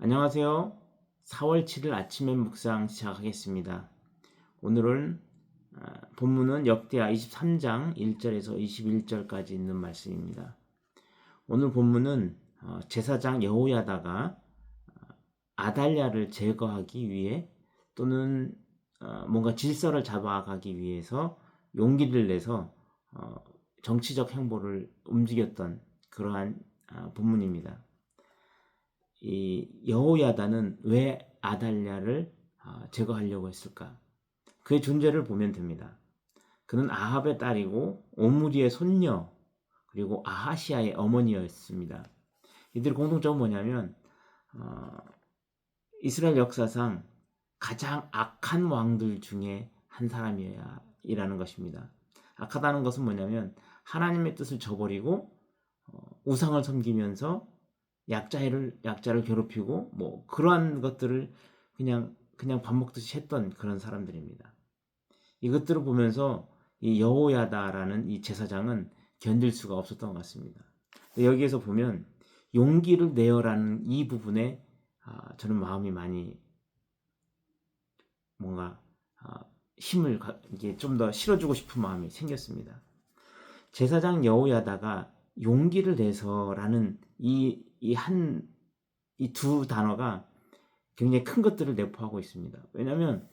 안녕하세요. 4월 7일 아침의 묵상 시작하겠습니다. 오늘은 본문은 역대하 23장 1절에서 21절까지 있는 말씀입니다. 오늘 본문은 제사장 여호야다가 아달랴를 제거하기 위해 또는 뭔가 질서를 잡아가기 위해서 용기를 내서 정치적 행보를 움직였던 그러한 본문입니다. 이 여호야다는 왜 아달랴를 제거하려고 했을까? 그의 존재를 보면 됩니다. 그는 아합의 딸이고 오므리의 손녀 그리고 아하시아의 어머니였습니다. 이들의 공통점은 뭐냐면 이스라엘 역사상 가장 악한 왕들 중에 한 사람이라는 것입니다. 악하다는 것은 뭐냐면 하나님의 뜻을 저버리고 우상을 섬기면서 약자를 괴롭히고 뭐 그러한 것들을 그냥 밥 먹듯이 했던 그런 사람들입니다. 이것들을 보면서 이 여호야다라는 이 제사장은 견딜 수가 없었던 것 같습니다. 여기에서 보면 용기를 내어라는 이 부분에 저는 마음이 많이 뭔가 힘을 이게 좀 더 실어주고 싶은 마음이 생겼습니다. 제사장 여호야다가 용기를 내서라는 이 두 단어가 굉장히 큰 것들을 내포하고 있습니다. 왜냐하면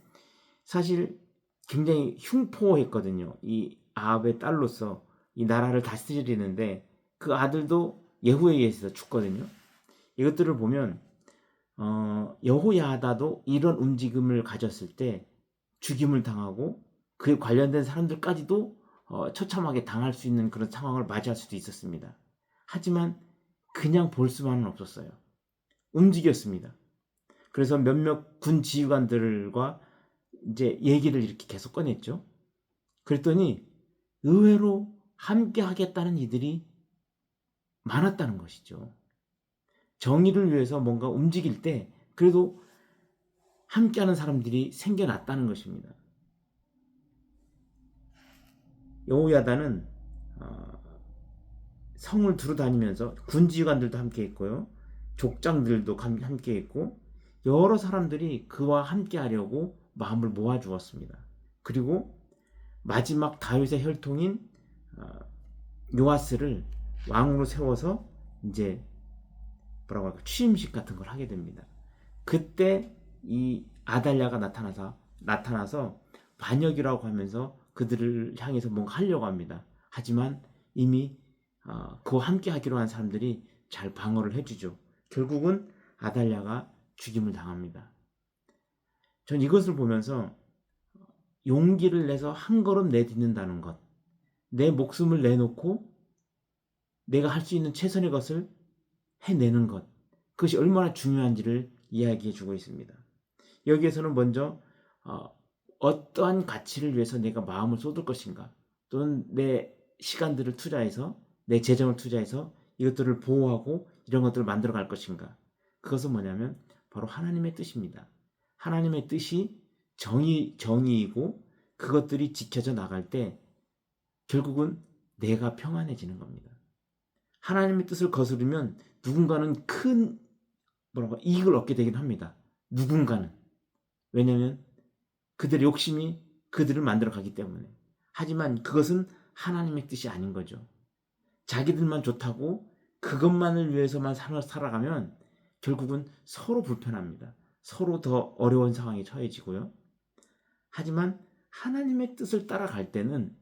사실 굉장히 흉포했거든요. 이 아합의 딸로서 이 나라를 다스리는데 그 아들도 예후에 의해서 죽거든요. 이것들을 보면 여호야다도 이런 움직임을 가졌을 때 죽임을 당하고 그에 관련된 사람들까지도 처참하게 당할 수 있는 그런 상황을 맞이할 수도 있었습니다. 하지만 그냥 볼 수만은 없었어요. 움직였습니다. 그래서 몇몇 군 지휘관들과 이제 얘기를 이렇게 계속 꺼냈죠. 그랬더니 의외로 함께 하겠다는 이들이 많았다는 것이죠. 정의를 위해서 뭔가 움직일 때 그래도 함께하는 사람들이 생겨났다는 것입니다. 여호야다는 성을 두루 다니면서 군지관들도 함께 했고요. 족장들도 함께 했고 여러 사람들이 그와 함께 하려고 마음을 모아 주었습니다. 그리고 마지막 다윗의 혈통인 요아스를 왕으로 세워서 이제 뭐라고 할까 취임식 같은 걸 하게 됩니다. 그때 이 아달랴가 나타나서 반역이라고 하면서 그들을 향해서 뭔가 하려고 합니다. 하지만 이미 그와 함께 하기로 한 사람들이 잘 방어를 해주죠. 결국은 아달랴가 죽임을 당합니다. 전 이것을 보면서 용기를 내서 한 걸음 내딛는다는 것, 내 목숨을 내놓고 내가 할 수 있는 최선의 것을 해내는 것, 그것이 얼마나 중요한지를 이야기해 주고 있습니다. 여기에서는 먼저 어떠한 가치를 위해서 내가 마음을 쏟을 것인가, 또는 내 시간들을 투자해서 내 재정을 투자해서 이것들을 보호하고 이런 것들을 만들어 갈 것인가. 그것은 뭐냐면 바로 하나님의 뜻입니다. 하나님의 뜻이 정의이고 그것들이 지켜져 나갈 때 결국은 내가 평안해지는 겁니다. 하나님의 뜻을 거스르면 누군가는 큰 이익을 얻게 되긴 합니다. 누군가는. 왜냐하면 그들의 욕심이 그들을 만들어 가기 때문에. 하지만 그것은 하나님의 뜻이 아닌 거죠. 자기들만 좋다고 그것만을 위해서만 살아가면 결국은 서로 불편합니다. 서로 더 어려운 상황에 처해지고요. 하지만 하나님의 뜻을 따라갈 때는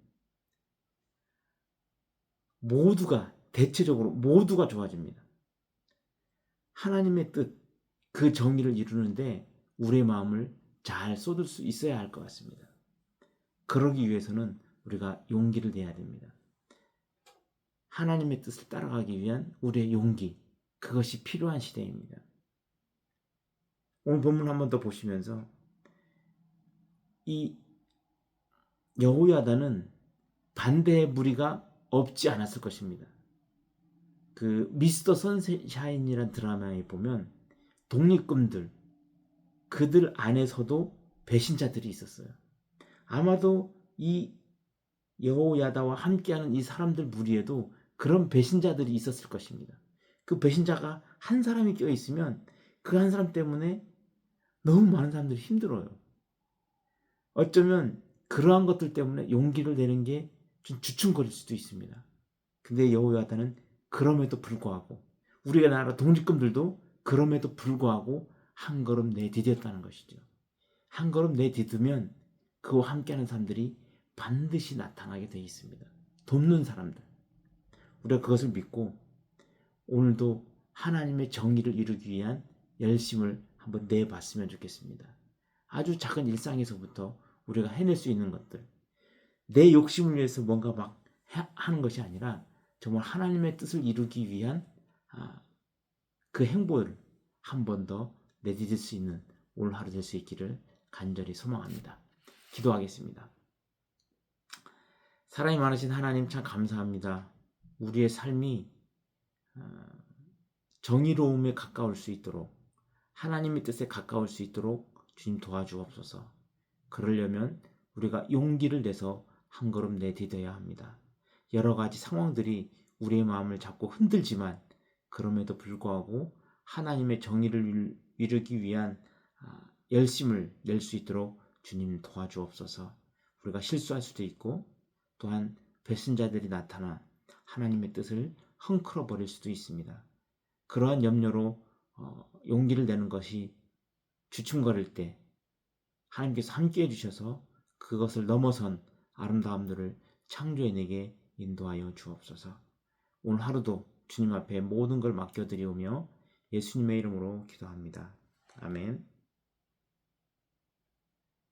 대체적으로 모두가 좋아집니다. 하나님의 뜻, 그 정의를 이루는데 우리의 마음을 잘 쏟을 수 있어야 할 것 같습니다. 그러기 위해서는 우리가 용기를 내야 됩니다. 하나님의 뜻을 따라가기 위한 우리의 용기, 그것이 필요한 시대입니다. 오늘 본문 한 번 더 보시면서 이 여호야다는 반대의 무리가 없지 않았을 것입니다. 그 미스터 선샤인이라는 드라마에 보면 독립군들, 그들 안에서도 배신자들이 있었어요. 아마도 이 여호야다와 함께하는 이 사람들 무리에도 그런 배신자들이 있었을 것입니다. 그 배신자가 한 사람이 껴있으면 그 한 사람 때문에 너무 많은 사람들이 힘들어요. 어쩌면 그러한 것들 때문에 용기를 내는 게 좀 주춤거릴 수도 있습니다. 근데 여호야다는 그럼에도 불구하고, 우리가 나라 독립군들도 그럼에도 불구하고 한 걸음 내디뎠다는 것이죠. 한 걸음 내디디면 그와 함께하는 사람들이 반드시 나타나게 되어 있습니다. 돕는 사람들. 우리가 그것을 믿고 오늘도 하나님의 정의를 이루기 위한 열심을 한번 내봤으면 좋겠습니다. 아주 작은 일상에서부터 우리가 해낼 수 있는 것들, 내 욕심을 위해서 뭔가 막 하는 것이 아니라 정말 하나님의 뜻을 이루기 위한 그 행보를 한 번 더 내디딜 수 있는 오늘 하루 될 수 있기를 간절히 소망합니다. 기도하겠습니다. 사랑이 많으신 하나님, 참 감사합니다. 우리의 삶이 정의로움에 가까울 수 있도록, 하나님의 뜻에 가까울 수 있도록 주님 도와주옵소서. 그러려면 우리가 용기를 내서 한 걸음 내디뎌야 합니다. 여러 가지 상황들이 우리의 마음을 자꾸 흔들지만 그럼에도 불구하고 하나님의 정의를 이루기 위한 열심을 낼 수 있도록 주님 도와주옵소서. 우리가 실수할 수도 있고 또한 배신자들이 나타나 하나님의 뜻을 헝클어 버릴 수도 있습니다. 그러한 염려로 용기를 내는 것이 주춤거릴 때 하나님께서 함께해 주셔서 그것을 넘어선 아름다움들을 창조해내게 인도하여 주옵소서. 오늘 하루도 주님 앞에 모든 걸 맡겨드리오며 예수님의 이름으로 기도합니다. 아멘.